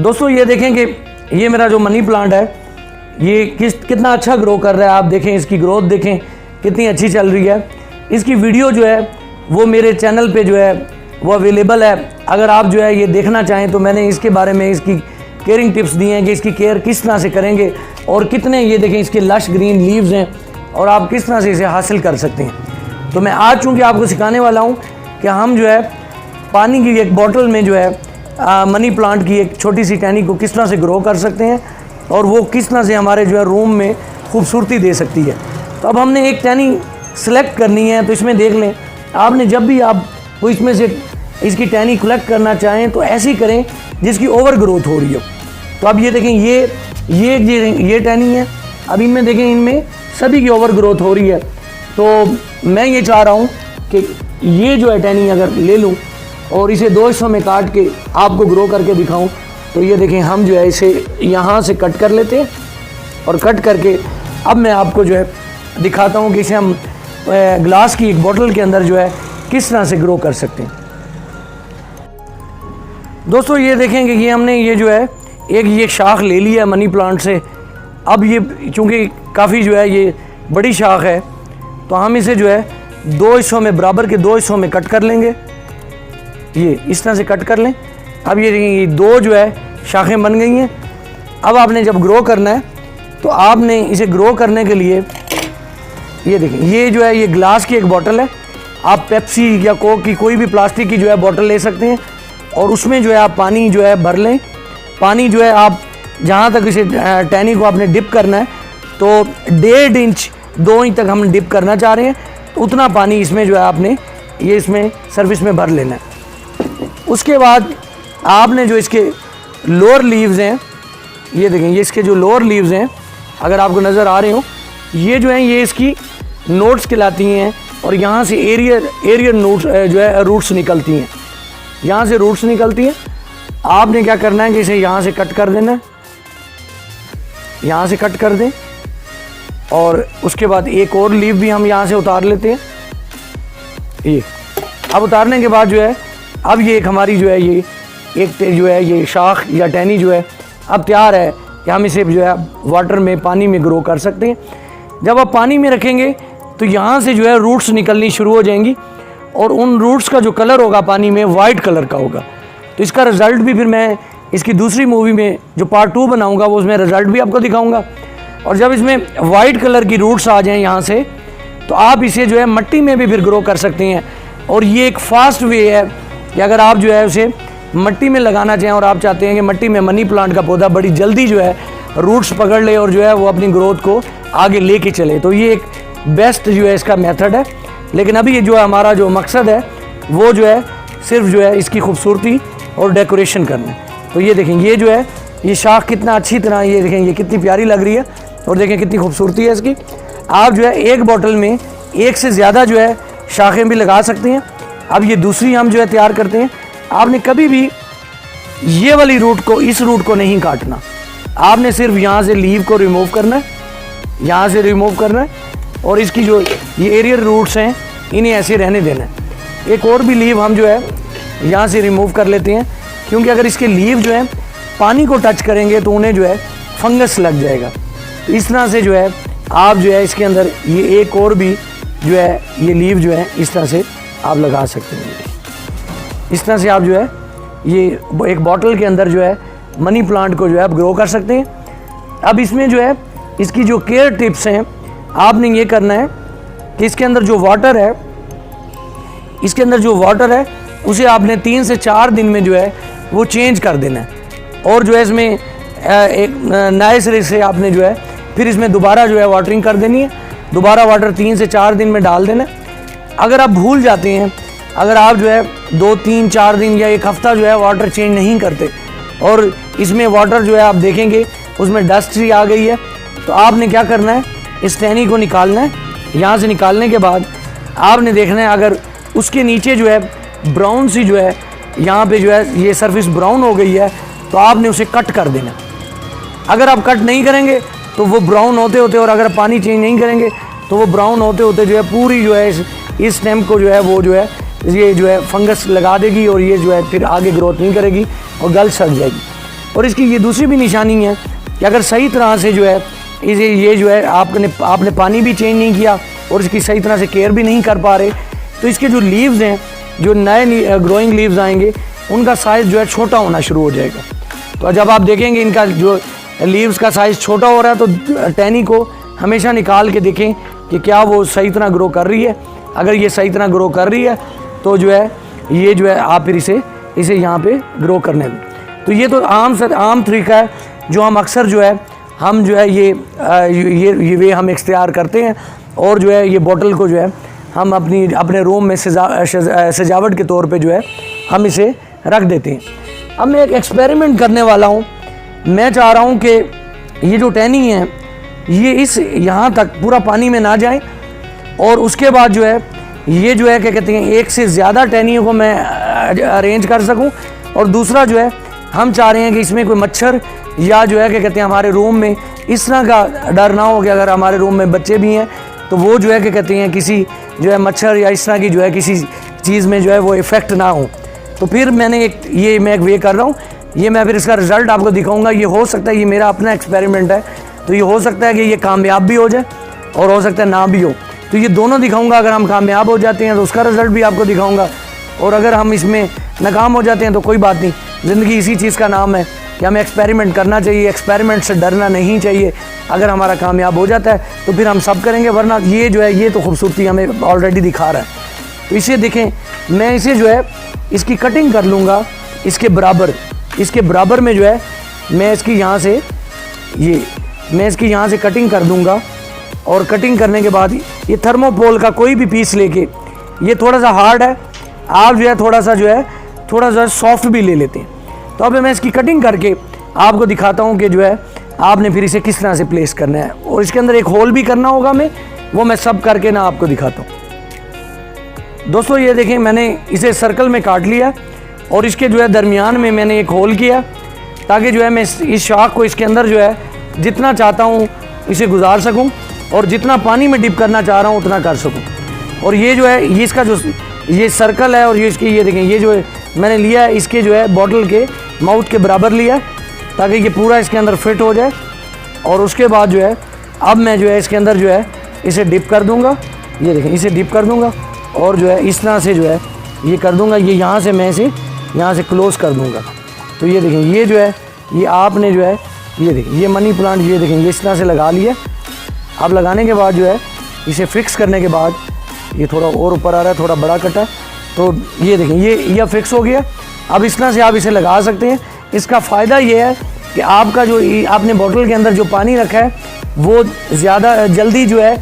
दोस्तों ये देखें कि ये मेरा जो मनी प्लांट है ये कितना अच्छा ग्रो कर रहा है। आप देखें इसकी ग्रोथ देखें कितनी अच्छी चल रही है। इसकी वीडियो जो है वो मेरे चैनल पे जो है वो अवेलेबल है। अगर आप जो है ये देखना चाहें तो मैंने इसके बारे में इसकी केयरिंग टिप्स दी हैं कि इसकी केयर किस तरह से करेंगे और कितने ये देखें इसके लश ग्रीन लीव्स हैं और आप किस तरह से इसे हासिल कर सकते हैं। तो मैं आज चूँकि आपको सिखाने वाला हूँ कि हम जो है पानी की एक बॉटल में जो है मनी प्लांट की एक छोटी सी टहनी को किस तरह से ग्रो कर सकते हैं और वो किस तरह से हमारे जो है रूम में खूबसूरती दे सकती है। तो अब हमने एक टहनी सेलेक्ट करनी है। तो इसमें देख लें, आपने जब भी आप वो इसमें से इसकी टहनी कलेक्ट करना चाहें तो ऐसी करें जिसकी ओवर ग्रोथ हो रही हो। तो अब ये देखें ये टहनी है। अब इनमें देखें इनमें सभी की ओवर ग्रोथ हो रही है। तो मैं ये चाह रहा हूँ कि ये जो है टहनी अगर ले लूँ और इसे 2 हिस्सों में काट के आपको ग्रो करके दिखाऊं तो ये देखें हम जो है इसे यहाँ से कट कर लेते हैं और कट करके अब मैं आपको जो है दिखाता हूँ कि इसे हम ग्लास की एक बोतल के अंदर जो है किस तरह से ग्रो कर सकते हैं। दोस्तों ये देखें कि ये हमने ये जो है ये शाख ले ली है मनी प्लांट से। अब ये चूँकि काफ़ी जो है ये बड़ी शाख है तो हम इसे जो है 2 हिस्सों में बराबर के 2 हिस्सों में कट कर लेंगे। ये इस तरह से कट कर लें। अब ये 2 जो है शाखें बन गई हैं। अब आपने जब ग्रो करना है तो आपने इसे ग्रो करने के लिए ये देखें ये जो है ये ग्लास की एक बोतल है। आप पेप्सी या कोक की कोई भी प्लास्टिक की जो है बोतल ले सकते हैं और उसमें जो है आप पानी जो है भर लें। पानी जो है आप जहाँ तक इसे टहनी को आपने डिप करना है तो 1.5 इंच 2 इंच तक हम डिप करना चाह रहे हैं तो उतना पानी इसमें जो है आपने ये इसमें सर्विस में भर लेना है। उसके बाद आपने जो इसके लोअर लीव्स हैं ये देखें ये इसके जो लोअर लीव्स हैं अगर आपको नज़र आ रहे हो ये जो हैं ये इसकी नोट्स कहलाती हैं और यहाँ से एरियर नोट्स जो है रूट्स निकलती हैं। यहाँ से रूट्स निकलती हैं। आपने क्या करना है कि इसे यहाँ से कट कर देना है, यहाँ से कट कर दें और उसके बाद एक और लीव भी हम यहाँ से उतार लेते हैं। ये अब उतारने के बाद जो है अब ये एक हमारी जो है ये एक जो है ये शाख या टहनी जो है अब तैयार है कि हम इसे जो है वाटर में पानी में ग्रो कर सकते हैं। जब आप पानी में रखेंगे तो यहाँ से जो है रूट्स निकलनी शुरू हो जाएंगी और उन रूट्स का जो कलर होगा पानी में वाइट कलर का होगा। तो इसका रिज़ल्ट भी फिर मैं इसकी दूसरी मूवी में जो पार्ट 2 बनाऊँगा वो उसमें रिज़ल्ट भी आपको दिखाऊँगा। और जब इसमें वाइट कलर की रूट्स आ जाएँ यहाँ से तो आप इसे जो है मिट्टी में भी फिर ग्रो कर सकते हैं। और ये एक फास्ट वे है कि अगर आप जो है उसे मिट्टी में लगाना चाहें और आप चाहते हैं कि मिट्टी में मनी प्लांट का पौधा बड़ी जल्दी जो है रूट्स पकड़ ले और जो है वो अपनी ग्रोथ को आगे लेके चले, तो ये एक बेस्ट जो है इसका मेथड है। लेकिन अभी ये जो है हमारा जो मकसद है वो जो है सिर्फ जो है इसकी खूबसूरती और डेकोरेशन करना। तो ये देखें ये जो है ये शाख कितना अच्छी तरह ये देखें ये कितनी प्यारी लग रही है और देखें कितनी खूबसूरती है इसकी। आप जो है एक बोतल में एक से ज़्यादा जो है शाखें भी लगा सकते हैं। अब ये दूसरी हम जो है तैयार करते हैं। आपने कभी भी ये वाली रूट को इस रूट को नहीं काटना। आपने सिर्फ यहाँ से लीव को रिमूव करना है, यहाँ से रिमूव करना है और इसकी जो ये एरियर रूट्स हैं इन्हें ऐसे रहने देना है। एक और भी लीव हम जो है यहाँ से रिमूव कर लेते हैं क्योंकि अगर इसके लीव जो है पानी को टच करेंगे तो उन्हें जो है फंगस लग जाएगा। तो इस तरह से जो है आप जो है इसके अंदर ये एक और भी जो है ये लीव जो है इस तरह से आप लगा सकते हैं। इस तरह से आप जो है ये एक बॉटल के अंदर जो है मनी प्लांट को जो है आप ग्रो कर सकते हैं। अब इसमें जो है इसकी जो केयर टिप्स हैं आपने ये करना है कि इसके अंदर जो वाटर है उसे आपने 3 से 4 दिन में जो है वो चेंज कर देना है और जो है इसमें एक नए सिरे से आपने जो है फिर इसमें दोबारा जो है वाटरिंग कर देनी है। दोबारा वाटर 3 से 4 दिन में डाल देना है। अगर आप भूल जाते हैं, अगर आप जो है 2, 3, 4 दिन या 1 हफ़्ता जो है वाटर चेंज नहीं करते और इसमें वाटर जो है आप देखेंगे उसमें डस्ट ही आ गई है तो आपने क्या करना है इस टहनी को निकालना है। यहाँ से निकालने के बाद आपने देखना है अगर उसके नीचे जो है ब्राउन सी जो है यहाँ पे जो है ये सरफेस ब्राउन हो गई है तो आपने उसे कट कर देना। अगर आप कट नहीं करेंगे तो वो ब्राउन होते होते और अगर पानी चेंज नहीं करेंगे तो वो ब्राउन होते होते जो है पूरी जो है इस स्टेम को जो है वो जो है ये जो है फंगस लगा देगी और ये जो है फिर आगे ग्रोथ नहीं करेगी और गल सड़ जाएगी। और इसकी ये दूसरी भी निशानी है कि अगर सही तरह से जो है इसे ये जो है आपने पानी भी चेंज नहीं किया और इसकी सही तरह से केयर भी नहीं कर पा रहे, तो इसके जो लीव्स हैं, जो नए ग्रोइंग लीव्स आएंगे, उनका साइज़ जो है छोटा होना शुरू हो जाएगा। तो जब आप देखेंगे इनका जो लीव्स का साइज़ छोटा हो रहा है, तो टहनी को हमेशा निकाल के देखें कि क्या वो सही तरह ग्रो कर रही है। अगर ये सही तरह ग्रो कर रही है तो जो है ये जो है आप फिर इसे यहाँ पे ग्रो करने दें। तो ये तो आम तरीका है जो हम अक्सर जो है हम जो है ये वे हम इख्तियार करते हैं, और जो है ये बॉटल को जो है हम अपने रूम में सजावट के तौर पे जो है हम इसे रख देते हैं। अब मैं एक एक्सपेरिमेंट करने वाला हूँ। मैं चाह रहा हूँ कि ये जो टहनी है ये यहाँ तक पूरा पानी में ना जाए, और उसके बाद जो है ये जो है क्या कहते हैं एक से ज़्यादा टहनियों को मैं अरेंज कर सकूं। और दूसरा जो है हम चाह रहे हैं कि इसमें कोई मच्छर या जो है क्या कहते हैं हमारे रूम में इस तरह का डर ना हो कि अगर हमारे रूम में बच्चे भी हैं तो वो जो है क्या कहते हैं किसी जो है मच्छर या इस तरह की जो है किसी चीज़ में जो है वो इफ़ेक्ट ना हो। तो फिर मैं एक वे कर रहा हूँ, ये मैं फिर इसका रिज़ल्ट आपको दिखाऊँगा। ये हो सकता है, ये मेरा अपना एक्सपेरिमेंट है, तो ये हो सकता है कि ये कामयाब भी हो जाए और हो सकता है ना भी हो। तो ये दोनों दिखाऊंगा। अगर हम कामयाब हो जाते हैं तो उसका रिज़ल्ट भी आपको दिखाऊंगा, और अगर हम इसमें नाकाम हो जाते हैं तो कोई बात नहीं। ज़िंदगी इसी चीज़ का नाम है कि हमें एक्सपेरिमेंट करना चाहिए, एक्सपेरिमेंट से डरना नहीं चाहिए। अगर हमारा कामयाब हो जाता है तो फिर हम सब करेंगे, वरना ये जो है ये तो खूबसूरती हमें ऑलरेडी दिखा रहा है। तो इसे देखें, मैं इसे जो है इसकी कटिंग कर लूँगा इसके बराबर में जो है मैं इसकी यहाँ से कटिंग कर दूँगा। और कटिंग करने के बाद ये थर्मोपोल का कोई भी पीस लेके, ये थोड़ा सा हार्ड है, आप जो है थोड़ा सा सॉफ्ट भी ले लेते हैं। तो अब मैं इसकी कटिंग करके आपको दिखाता हूँ कि जो है आपने फिर इसे किस तरह से प्लेस करना है, और इसके अंदर एक होल भी करना होगा वो मैं सब करके ना आपको दिखाता हूँ। दोस्तों ये देखें, मैंने इसे सर्कल में काट लिया और इसके जो है दरमियान में मैंने एक होल किया, ताकि जो है मैं इस शाख को इसके अंदर जो है जितना चाहता हूँ इसे गुजार सकूँ, और जितना पानी में डिप करना चाह रहा हूँ उतना कर सकूँ। और ये जो है ये इसका जो ये सर्कल है, और ये देखें ये जो है मैंने लिया है इसके जो है बॉटल के माउथ के बराबर लिया, ताकि ये पूरा इसके अंदर फिट हो जाए। और उसके बाद जो है अब मैं जो है इसके अंदर जो है इसे डिप कर दूँगा। ये देखें, इसे डिप कर दूँगा और जो है इस तरह से जो है ये कर दूँगा। ये यहाँ से मैं इसे यहाँ से क्लोज़ कर दूँगा। तो ये देखें, ये जो है ये आपने जो है ये देखें ये मनी प्लांट, ये देखें ये इस तरह से लगा लिया। अब लगाने के बाद जो है इसे फिक्स करने के बाद ये थोड़ा और ऊपर आ रहा है, थोड़ा बड़ा कटा, तो ये देखें ये फिक्स हो गया। अब इस तरह से आप इसे लगा सकते हैं। इसका फ़ायदा ये है कि आपका जो आपने बोतल के अंदर जो पानी रखा है वो ज़्यादा जल्दी जो है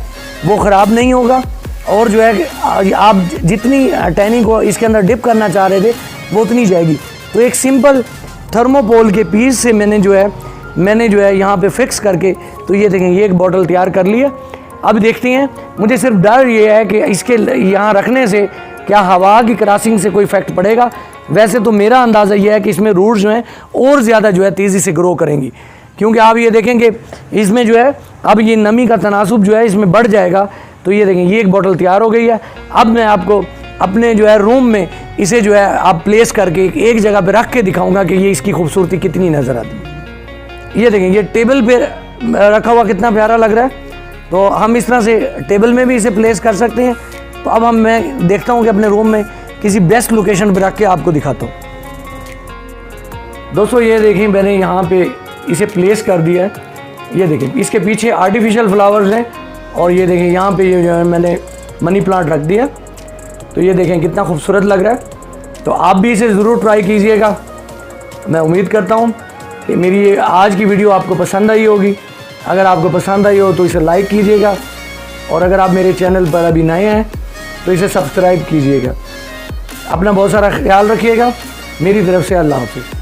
वो ख़राब नहीं होगा, और जो है आप जितनी टहनी को इसके अंदर डिप करना चाह रहे थे वो उतनी जाएगी। तो एक सिंपल थर्मोपोल के पीस से मैंने जो है यहाँ पे फिक्स करके, तो ये देखें ये एक बॉटल तैयार कर लिया। अब देखते हैं, मुझे सिर्फ डर ये है कि इसके यहाँ रखने से क्या हवा की क्रॉसिंग से कोई इफेक्ट पड़ेगा। वैसे तो मेरा अंदाज़ा ये है कि इसमें रूट्स जो हैं और ज़्यादा जो है तेज़ी से ग्रो करेंगी, क्योंकि आप ये देखेंगे इसमें जो है अब ये नमी का तनासुब जो है इसमें बढ़ जाएगा। तो ये देखें ये एक बॉटल तैयार हो गई है। अब मैं आपको अपने जो है रूम में इसे जो है आप प्लेस करके एक जगह पे रख के दिखाऊंगा कि ये इसकी खूबसूरती कितनी नज़र आती है। ये देखें ये टेबल पे रखा हुआ कितना प्यारा लग रहा है। तो हम इस तरह से टेबल में भी इसे प्लेस कर सकते हैं। तो अब मैं देखता हूँ कि अपने रूम में किसी बेस्ट लोकेशन पर रख के आपको दिखाता हूँ। दोस्तों ये देखें मैंने यहाँ पे इसे प्लेस कर दिया है। ये देखें इसके पीछे आर्टिफिशियल फ्लावर्स हैं, और ये देखें यहाँ पे ये जो है मैंने मनी प्लांट रख दिया। तो ये देखें कितना खूबसूरत लग रहा है। तो आप भी इसे ज़रूर ट्राई कीजिएगा। मैं उम्मीद करता हूँ कि मेरी ये आज की वीडियो आपको पसंद आई होगी। अगर आपको पसंद आई हो तो इसे लाइक कीजिएगा, और अगर आप मेरे चैनल पर अभी नए हैं तो इसे सब्सक्राइब कीजिएगा। अपना बहुत सारा ख्याल रखिएगा। मेरी तरफ से अल्लाह हाफ़िज़।